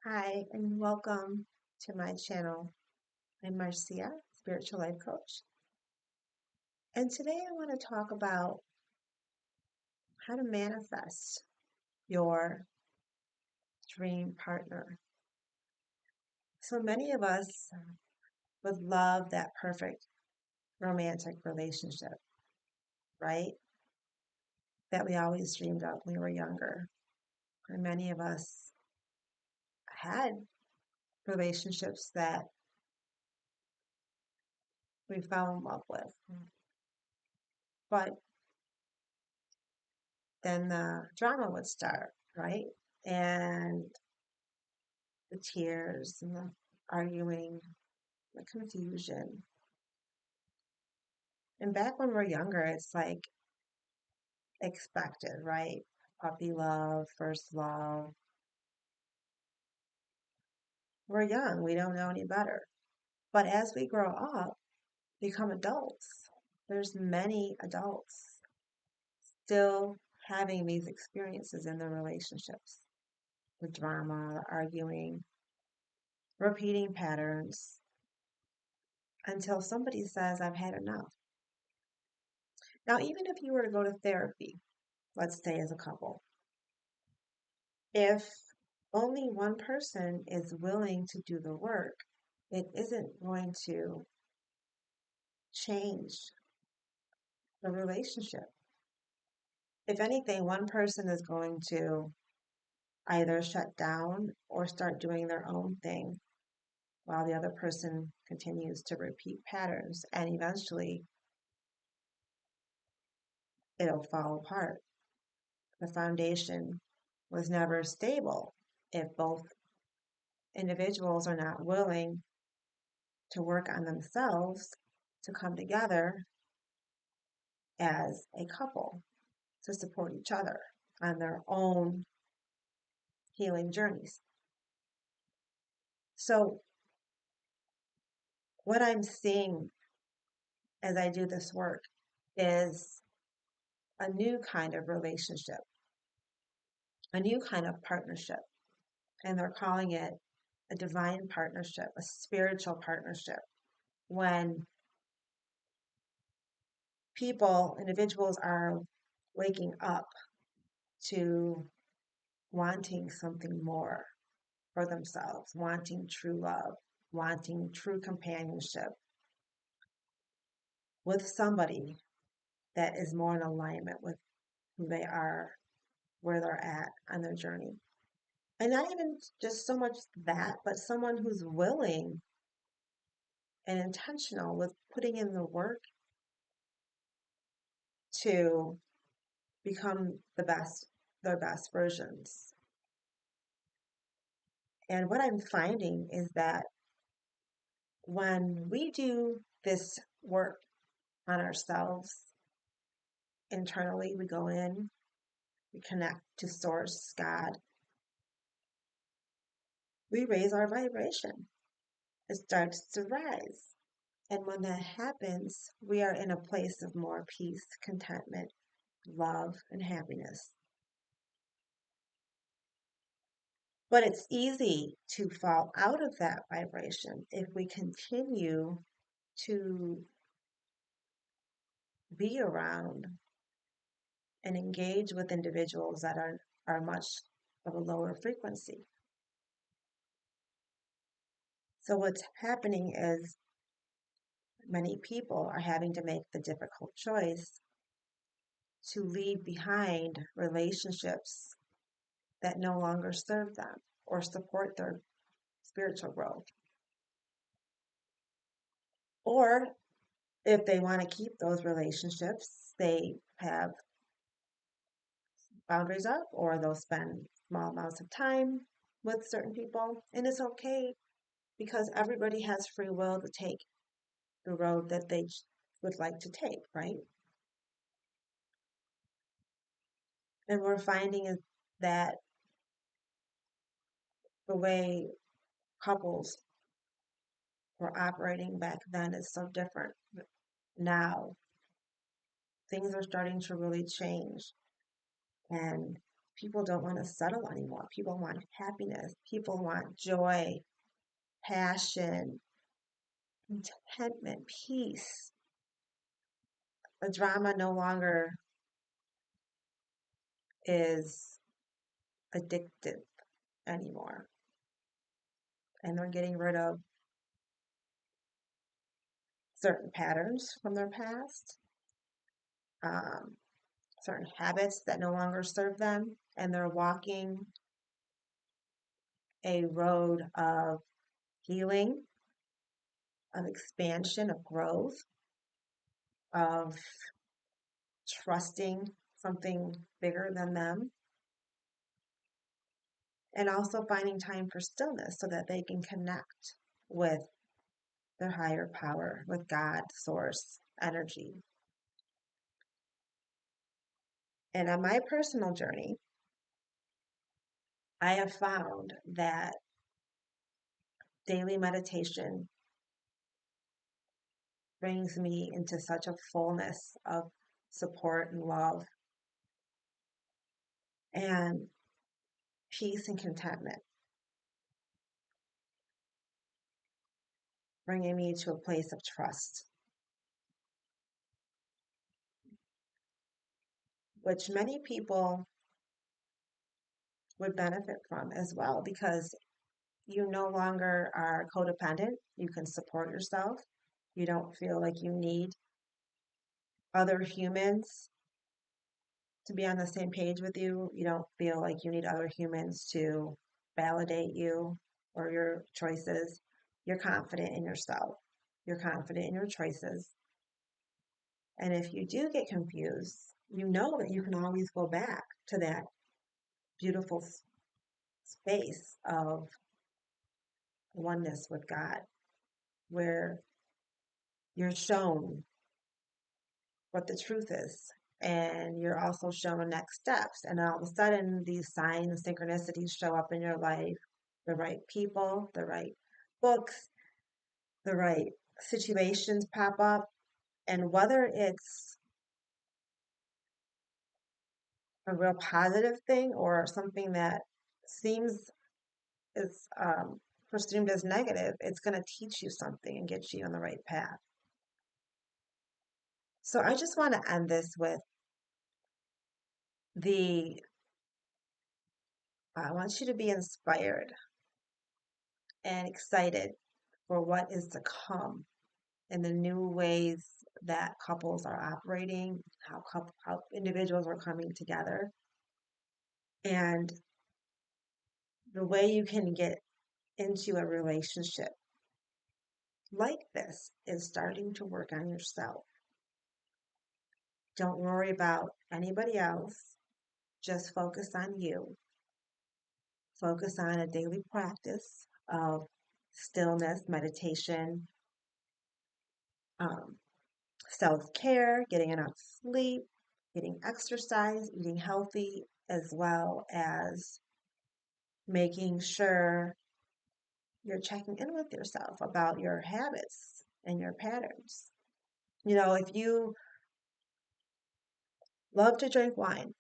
Hi, and welcome to my channel. I'm Marcia, Spiritual Life Coach, and today I want to talk about how to manifest your dream partner. So many of us would love that perfect romantic relationship, right? That we always dreamed of when we were younger. And many of us had relationships that we fell in love with. But then the drama would start, right? And the tears and the arguing, the confusion. And back when we're younger, it's like expected, right? Puppy love, first love. We're young, we don't know any better. But as we grow up, become adults, there's many adults still having these experiences in their relationships. The drama, the arguing, repeating patterns until somebody says, I've had enough. Now, even if you were to go to therapy, let's say as a couple, if only one person is willing to do the work, it isn't going to change the relationship. If anything, one person is going to either shut down or start doing their own thing while the other person continues to repeat patterns, and eventually it'll fall apart. The foundation was never stable if both individuals are not willing to work on themselves to come together as a couple to support each other on their own healing journeys. So, what I'm seeing as I do this work is a new kind of relationship, a new kind of partnership. And they're calling it a divine partnership, a spiritual partnership. When individuals are waking up to wanting something more for themselves, wanting true love, wanting true companionship with somebody that is more in alignment with who they are, where they're at on their journey. And not even just so much that, but someone who's willing and intentional with putting in the work to become their best versions. And what I'm finding is that when we do this work on ourselves internally, we go in, we connect to Source, God, we raise our vibration. It starts to rise. And when that happens, we are in a place of more peace, contentment, love, and happiness. But it's easy to fall out of that vibration if we continue to be around and engage with individuals that are much of a lower frequency. So what's happening is many people are having to make the difficult choice to leave behind relationships that no longer serve them or support their spiritual growth. Or if they want to keep those relationships, they have boundaries up or they'll spend small amounts of time with certain people. And it's okay because everybody has free will to take the road that they would like to take, right? And we're finding is that the way couples were operating back then is so different now. Things are starting to really change, and People don't want to settle anymore. People want happiness. People want joy, passion, contentment, peace. The drama no longer is addictive anymore. And they're getting rid of certain patterns from their past, um, certain habits that no longer serve them, and they're walking a road of healing, of expansion, of growth, of trusting something bigger than them, and also finding time for stillness so that they can connect with their higher power, with God, source, energy. And on my personal journey, I have found that daily meditation brings me into such a fullness of support and love and peace and contentment, bringing me to a place of trust, which many people would benefit from as well because you no longer are codependent. You can support yourself. You don't feel like you need other humans to be on the same page with you. You don't feel like you need other humans to validate you or your choices. You're confident in yourself. You're confident in your choices. And if you do get confused, you know that you can always go back to that beautiful space of oneness with God, where you're shown what the truth is. And you're also shown next steps. And all of a sudden, these signs, synchronicities show up in your life, the right people, the right books, the right situations pop up. And whether it's a real positive thing or something that seems is presumed as negative, it's going to teach you something and get you on the right path. So I just want to end this with the I want you to be inspired and excited for what is to come and the new ways that couples are operating, how individuals are coming together. And the way you can get into a relationship like this is starting to work on yourself. Don't worry about anybody else. Just focus on you. Focus on a daily practice of stillness, meditation, um, self-care, getting enough sleep, getting exercise, eating healthy, as well as making sure you're checking in with yourself about your habits and your patterns. You know, if you love to drink wine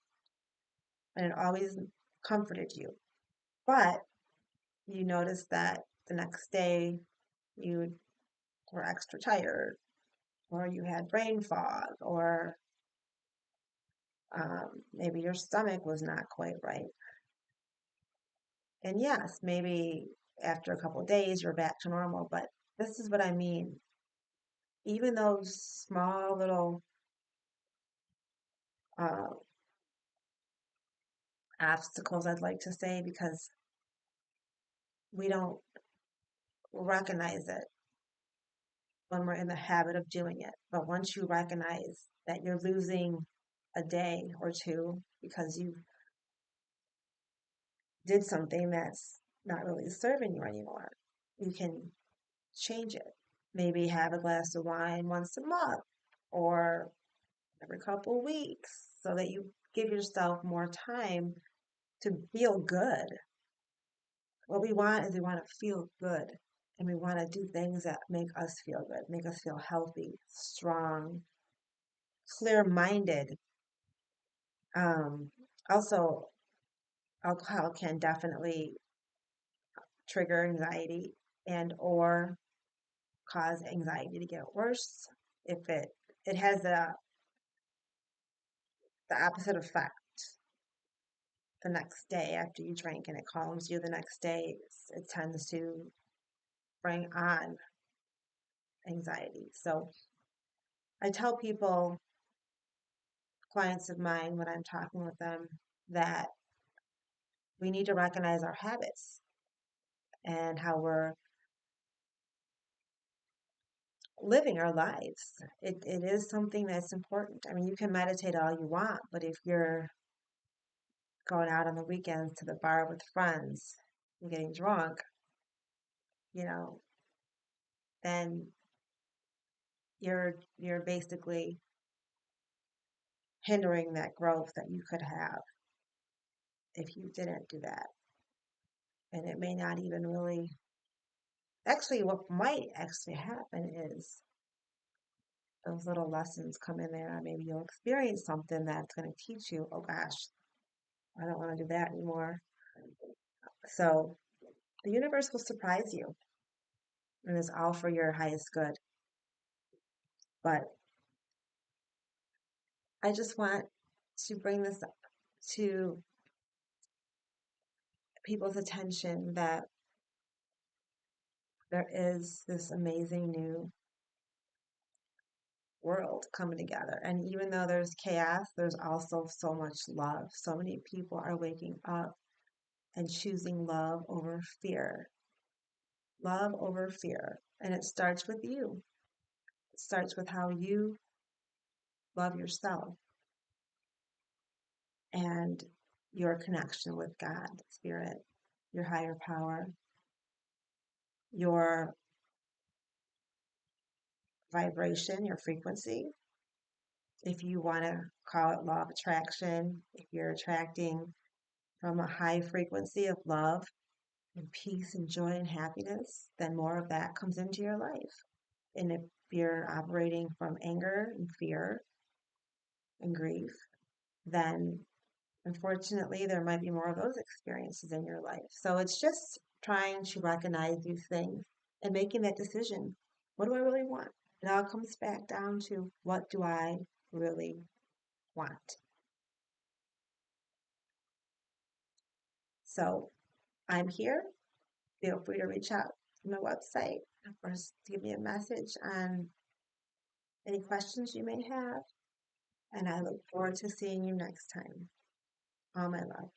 and it always comforted you, but you notice that the next day you were extra tired, or you had brain fog, or maybe your stomach was not quite right. And yes, maybe after a couple of days you're back to normal, but this is what I mean. Even those small little uh, obstacles, I'd like to say, because we don't recognize it when we're in the habit of doing it. But once you recognize that you're losing a day or two because you did something that's not really serving you anymore, you can change it. Maybe have a glass of wine once a month or every couple of weeks so that you give yourself more time to feel good. What we want is we want to feel good and we want to do things that make us feel good, make us feel healthy, strong, clear minded. Um, Also, alcohol can definitely trigger anxiety and or cause anxiety to get worse if it has the opposite effect the next day after you drink and it calms you the next day. It tends to bring on anxiety. So I tell people, clients of mine, when I'm talking with them, that we need to recognize our habits and how we're living our lives. It is something that's important. I mean, you can meditate all you want, but if you're going out on the weekends to the bar with friends and getting drunk, you know, then you're basically hindering that growth that you could have if you didn't do that. And it may not even really, actually, what might actually happen is those little lessons come in there. Maybe you'll experience something that's going to teach you, oh gosh, I don't want to do that anymore. So the universe will surprise you, and it's all for your highest good. But I just want to bring this up to people's attention that there is this amazing new world coming together. And even though there's chaos, there's also so much love. So many people are waking up and choosing love over fear. Love over fear. And it starts with you. It starts with how you love yourself and your connection with God, Spirit, your higher power, your vibration, your frequency. If you want to call it law of attraction, if you're attracting from a high frequency of love and peace and joy and happiness, then more of that comes into your life. And if you're operating from anger and fear and grief, then unfortunately there might be more of those experiences in your life. So it's just trying to recognize these things and making that decision. What do I really want? It all comes back down to, what do I really want? So I'm here. Feel free to reach out to my website or give me a message on any questions you may have. And I look forward to seeing you next time. All my love.